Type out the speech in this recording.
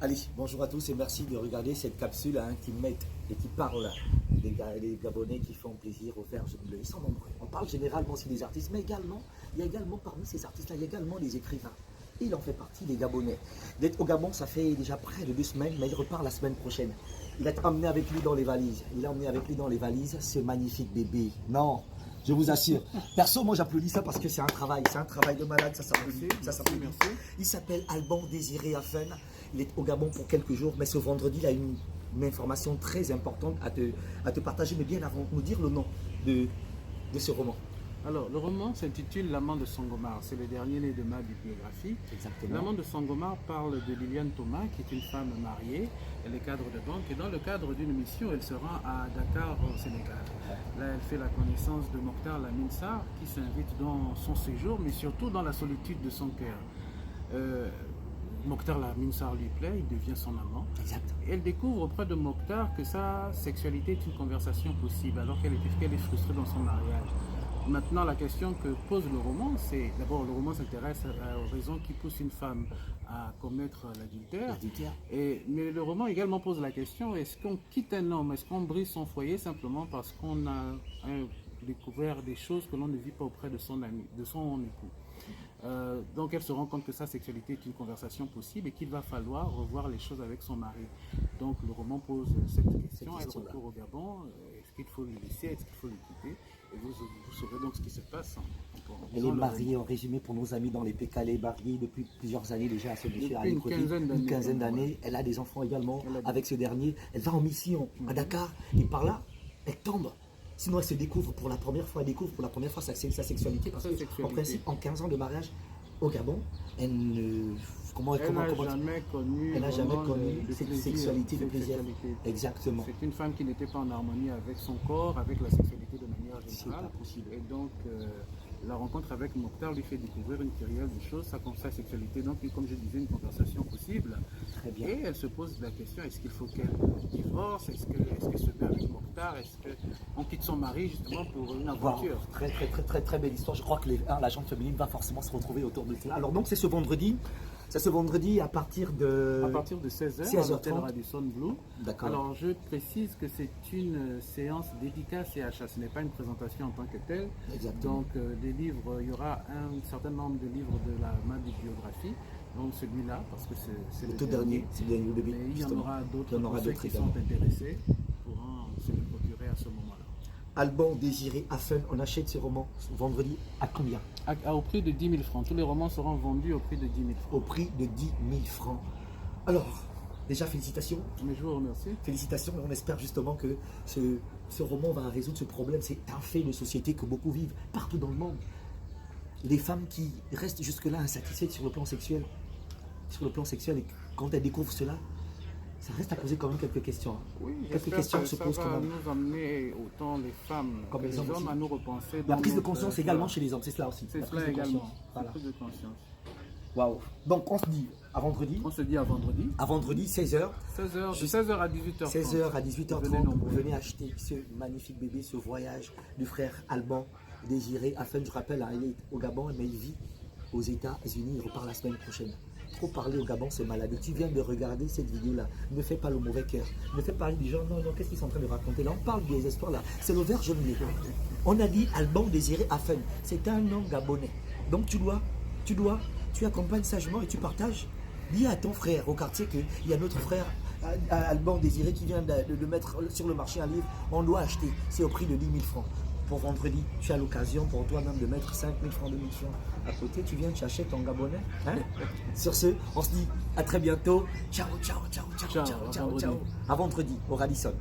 Allez, bonjour à tous et merci de regarder cette capsule qui met et qui parle des Gabonais qui font plaisir aux Vierges bleues. Ils sont nombreux. On parle généralement aussi des artistes, mais également, il y a également parmi ces artistes-là, il y a également des écrivains. Il en fait partie des Gabonais. D'être au Gabon, ça fait déjà près de 2 semaines, mais il repart la semaine prochaine. Il a emmené avec lui dans les valises. Il a emmené avec lui dans les valises ce magnifique bébé. Non, je vous assure. Perso, moi j'applaudis ça parce que c'est un travail de malade, ça s'applaudit. Il s'appelle Alban Désiré Afen. Il est au Gabon pour quelques jours, mais ce vendredi, il a une information très importante à te partager. Mais bien avant, nous dire le nom de ce roman. Alors, le roman s'intitule L'amant de Sangomar. C'est le dernier né de ma bibliographie. Exactement. L'amant de Sangomar parle de Liliane Thomas, qui est une femme mariée. Elle est cadre de banque et dans le cadre d'une mission, elle se rend à Dakar, au Sénégal. Là, elle fait la connaissance de Mokhtar Laminsar, qui s'invite dans son séjour, mais surtout dans la solitude de son cœur. Mokhtar Laminsar lui plaît, il devient son amant. Exact. Elle découvre auprès de Mokhtar que sa sexualité est une conversation possible, alors qu'elle est frustrée dans son mariage. Maintenant, la question que pose le roman, c'est d'abord le roman s'intéresse aux raisons qui poussent une femme à commettre l'adultère. Mais le roman également pose la question, est-ce qu'on quitte un homme, est-ce qu'on brise son foyer simplement parce qu'on a découvert des choses que l'on ne vit pas auprès de son ami, de son époux. Donc elle se rend compte que sa sexualité est une conversation possible et qu'il va falloir revoir les choses avec son mari. Donc le roman pose cette question, elle retourne au Gabon, est-ce qu'il faut le laisser, est-ce qu'il faut le quitter? Et vous saurez donc ce qui se passe. Elle est mariée, en résumé, pour nos amis dans les PK, elle est mariée depuis plusieurs années déjà à ce monsieur. Une quinzaine d'années. Elle a des enfants également avec ce dernier. Elle va en mission à Dakar et par là, elle tombe. Sinon, elle se découvre pour la première fois, sa sexualité parce qu'en principe, en 15 ans de mariage au Gabon, elle n'a jamais connu cette sexualité de plaisir. Exactement. C'est une femme qui n'était pas en harmonie avec son corps, avec la sexualité de manière générale. Et donc, la rencontre avec Mokhtar lui fait découvrir une kyrielle de choses, sa sexualité, donc comme je disais, une conversation possible. Très bien. Et elle se pose la question, est-ce qu'il faut qu'elle divorce, est-ce qu'elle se met avec Mokhtar, est-ce qu'on quitte son mari justement pour une aventure. Très belle histoire, je crois que la gente féminine va forcément se retrouver autour de cela. Alors donc c'est ce vendredi. C'est ce vendredi à partir de 16h à l'hôtel Radisson Blu. D'accord. Alors je précise que c'est une séance dédiée CHA, ce n'est pas une présentation en tant que telle. Exactement. Donc des livres, il y aura un certain nombre de livres de ma bibliographie. Donc celui-là, parce que c'est le dernier. C'est le dernier bébé. Mais il y en aura d'autres qui sont intéressés pourront se le procurer à ce moment-là. Alban Désiré Afen, on achète ce roman vendredi à combien? Au prix de 10 000 francs. Tous les romans seront vendus au prix de 10 000 francs. Au prix de 10 000 francs. Alors, déjà félicitations. Mais je vous remercie. Félicitations, on espère justement que ce roman va résoudre ce problème. C'est un fait de société que beaucoup vivent partout dans le monde. Les femmes qui restent jusque-là insatisfaites sur le plan sexuel, et quand elles découvrent cela, ça reste à poser quand même quelques questions. Oui, quelques questions se posent quand même. Ça va nous amener autant les femmes que les hommes à nous repenser. La prise de conscience également chez les hommes, c'est cela aussi. C'est cela également, la prise de conscience. Waouh. Donc on se dit à vendredi. On se dit à vendredi. À vendredi, 16h. 16h à 18h30. 16h à 18h30, vous venez acheter ce magnifique bébé, ce voyage du frère Alban Désiré Afen. Je rappelle, il est au Gabon, mais il vit aux États-Unis. Il repart la semaine prochaine. Trop parler au Gabon, c'est malade. Tu viens de regarder cette vidéo-là. Ne fais pas le mauvais cœur. Ne fais pas parler des gens. Non, qu'est-ce qu'ils sont en train de raconter là? On parle des histoires là. C'est le Vierge bleues. On a dit Alban Désiré Afen. C'est un nom gabonais. Donc tu accompagnes sagement et tu partages. Dis à ton frère au quartier qu'il y a notre frère Alban Désiré qui vient de mettre sur le marché un livre. On doit acheter. C'est au prix de 10 000 francs. Pour vendredi, tu as l'occasion pour toi-même de mettre 5 000 francs, 2 000 francs à côté. Tu viens, tu achètes en gabonais. Hein? Sur ce, on se dit à très bientôt. Ciao. À vendredi au Radisson.